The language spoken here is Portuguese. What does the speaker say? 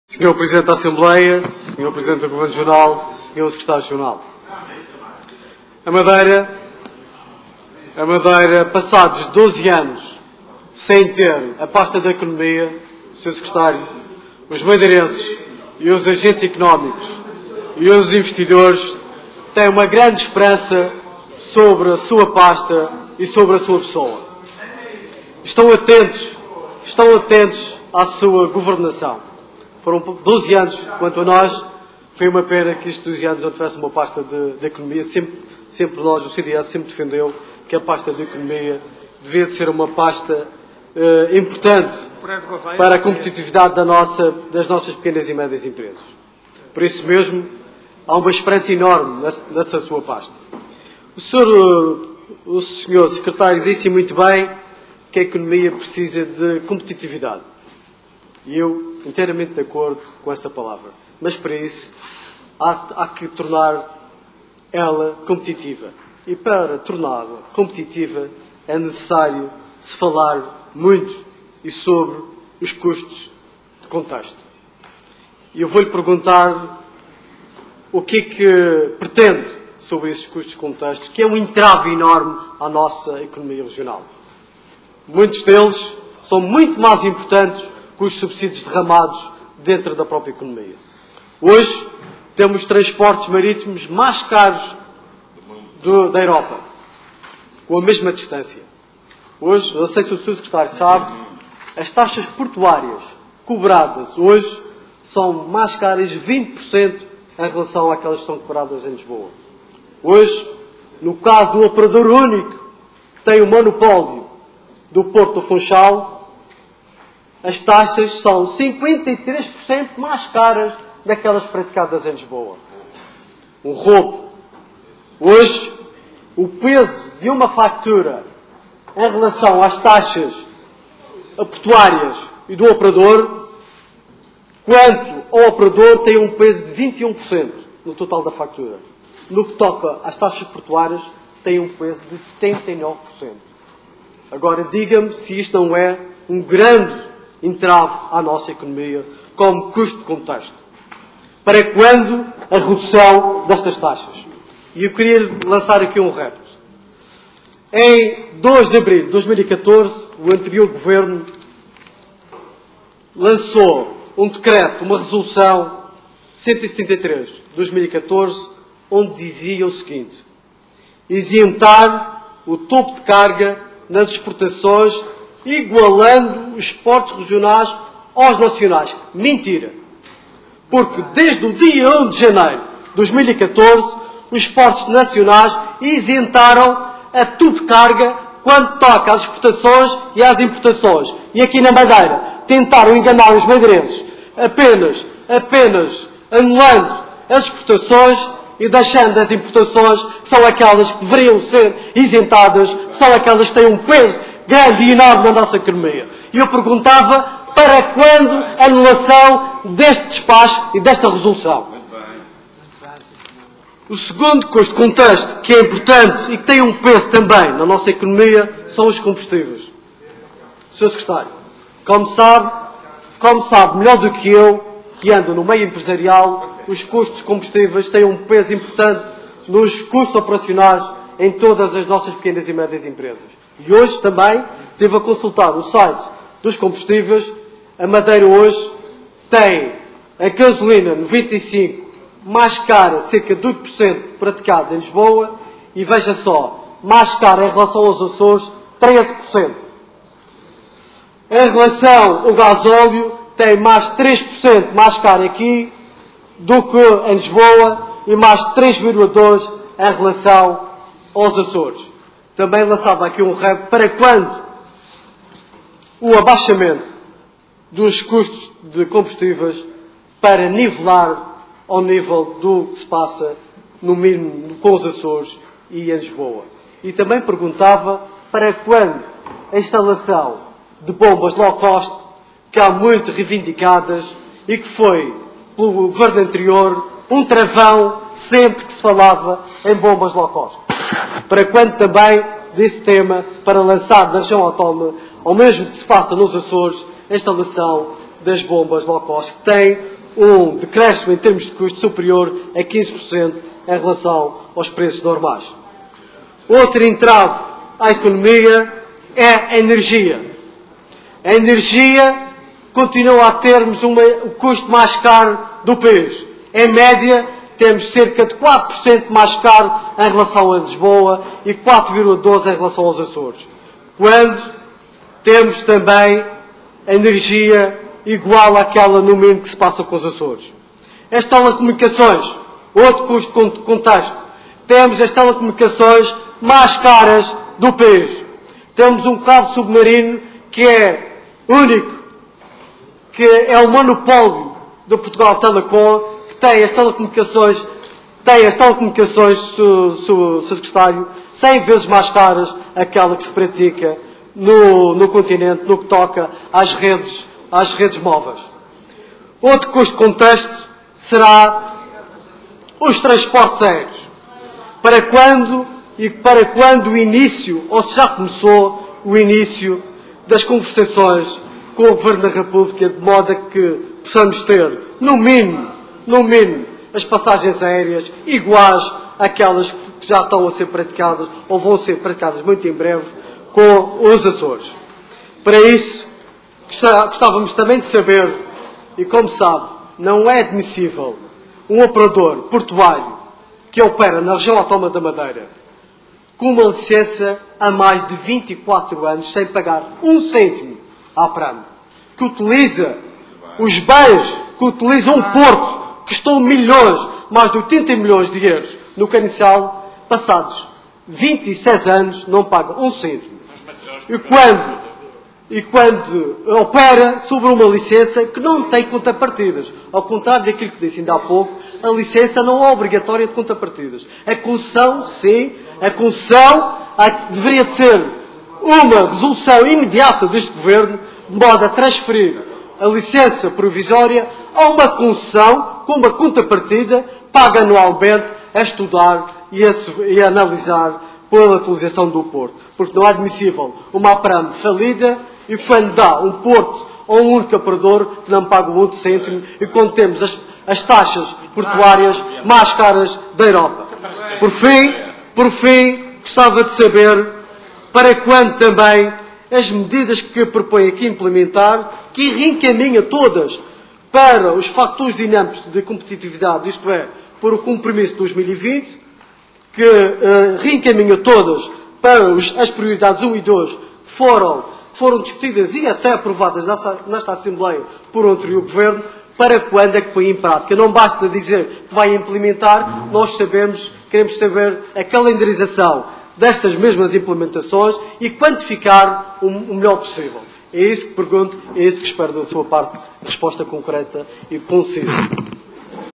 Senhor Presidente da Assembleia, Senhor Presidente do Governo Regional, Senhor Secretário Regional. A Madeira, passados 12 anos sem ter a pasta da Economia, Senhor Secretário, os madeirenses e os agentes económicos e os investidores têm uma grande esperança sobre a sua pasta e sobre a sua pessoa. Estão atentos à sua governação. Foram 12 anos, quanto a nós, foi uma pena que estes 12 anos não tivesse uma pasta de economia. Sempre nós, o CDS, sempre defendeu que a pasta de economia devia de ser uma pasta importante para a competitividade das nossas pequenas e médias empresas. Por isso mesmo, há uma esperança enorme nessa sua pasta. O senhor Secretário disse muito bem que a economia precisa de competitividade. E eu inteiramente de acordo com essa palavra. Mas para isso há que tornar ela competitiva. E para torná-la competitiva é necessário se falar muito e sobre os custos de contexto. E eu vou-lhe perguntar o que é que pretende sobre esses custos de contexto, que é um entrave enorme à nossa economia regional. Muitos deles são muito mais importantes que os subsídios derramados dentro da própria economia. Hoje temos transportes marítimos mais caros da Europa, com a mesma distância. Hoje, não sei se o Sr. Secretário sabe, as taxas portuárias cobradas hoje são mais caras 20% em relação àquelas que são cobradas em Lisboa. Hoje, no caso do operador único que tem o monopólio do Porto do Funchal, as taxas são 53% mais caras daquelas praticadas em Lisboa. Um roubo. Hoje, o peso de uma fatura em relação às taxas portuárias e do operador, quanto ao operador, tem um peso de 21% no total da fatura. No que toca às taxas portuárias, tem um peso de 79%. Agora, diga-me se isto não é um grande entrave à nossa economia como custo de contexto. Para quando a redução destas taxas? E eu queria lançar aqui um repto. Em 2 de abril de 2014, o anterior Governo lançou um decreto, uma resolução 173 de 2014, onde dizia o seguinte: isentar o topo de carga nas exportações, igualando os portos regionais aos nacionais. Mentira! Porque desde o dia 1 de janeiro de 2014, os portos nacionais isentaram a tubo de carga quando toca às exportações e às importações. E aqui na Madeira tentaram enganar os madeirenses apenas anulando as exportações e deixando as importações, que são aquelas que deveriam ser isentadas, que são aquelas que têm um peso grande e enorme na nossa economia. E eu perguntava para quando a anulação deste despacho e desta resolução. O segundo custo de contexto, que é importante e que tem um peso também na nossa economia, são os combustíveis. Sr. Secretário, como sabe melhor do que eu, que ando no meio empresarial, os custos de combustíveis têm um peso importante nos custos operacionais em todas as nossas pequenas e médias empresas. E hoje também estive a consultar o site dos combustíveis. A Madeira hoje tem a gasolina 95 mais cara, cerca de 8% praticada em Lisboa, e veja só, mais cara em relação aos Açores, 13%. Em relação ao gasóleo, tem mais 3% mais caro aqui do que em Lisboa e mais 3,2% em relação aos Açores. Também lançava aqui um repto para quando o abaixamento dos custos de combustíveis para nivelar ao nível do que se passa no mínimo com os Açores e em Lisboa. E também perguntava para quando a instalação de bombas low cost, que há muito reivindicadas e que foi, pelo governo anterior, um travão sempre que se falava em bombas low cost. Para quando também desse tema, para lançar da região autónoma, ao mesmo que se passa nos Açores, a instalação das bombas low cost, que tem um decréscimo em termos de custo superior a 15% em relação aos preços normais. Outro entrave à economia é a energia. A energia continua a termos o custo mais caro do país. Em média, temos cerca de 4% mais caro em relação a Lisboa e 4,12% em relação aos Açores. Quando temos também a energia igual àquela no mínimo que se passa com os Açores. As telecomunicações, outro custo de contexto. Temos as telecomunicações mais caras do país. Temos um cabo submarino que é único, que é o monopólio do Portugal Telecom, que tem as telecomunicações, Sr. Secretário, 100 vezes mais caras aquela que se pratica no continente, no que toca às redes móveis. Outro custo de contexto será os transportes aéreos. Para quando o início, ou se já começou o início das conversações com o Governo da República, de modo a que possamos ter, no mínimo, as passagens aéreas iguais àquelas que já estão a ser praticadas, ou vão ser praticadas muito em breve, com os Açores. Para isso, gostávamos também de saber, e como sabe, não é admissível um operador portuário que opera na região autónoma da Madeira com uma licença há mais de 24 anos sem pagar um cêntimo à PRAM, que utiliza os bens, que utiliza um porto que custou milhões, mais de 80 milhões de euros no Caniçal, passados 26 anos não paga um cêntimo. E quando opera sobre uma licença que não tem contrapartidas. Ao contrário daquilo que disse ainda há pouco, a licença não é obrigatória de contrapartidas. A concessão, sim, a concessão deveria de ser uma resolução imediata deste Governo, de modo a transferir a licença provisória a uma concessão com uma contrapartida paga anualmente a estudar e a analisar pela utilização do Porto. Porque não é admissível uma APRAM falida e quando dá um porto a um único operador que não paga um outro cêntimo e quando temos as taxas portuárias mais caras da Europa. Por fim, gostava de saber para quando também as medidas que propõe aqui implementar, que reencaminha todas para os fatores dinâmicos de competitividade, isto é, para o compromisso de 2020, que reencaminha todas para as prioridades 1 e 2 foram discutidas e até aprovadas nesta Assembleia por um anterior Governo, para quando é que põe em prática. Não basta dizer que vai implementar, nós queremos saber a calendarização destas mesmas implementações e quantificar o melhor possível. É isso que pergunto, é isso que espero da sua parte, resposta concreta e concisa.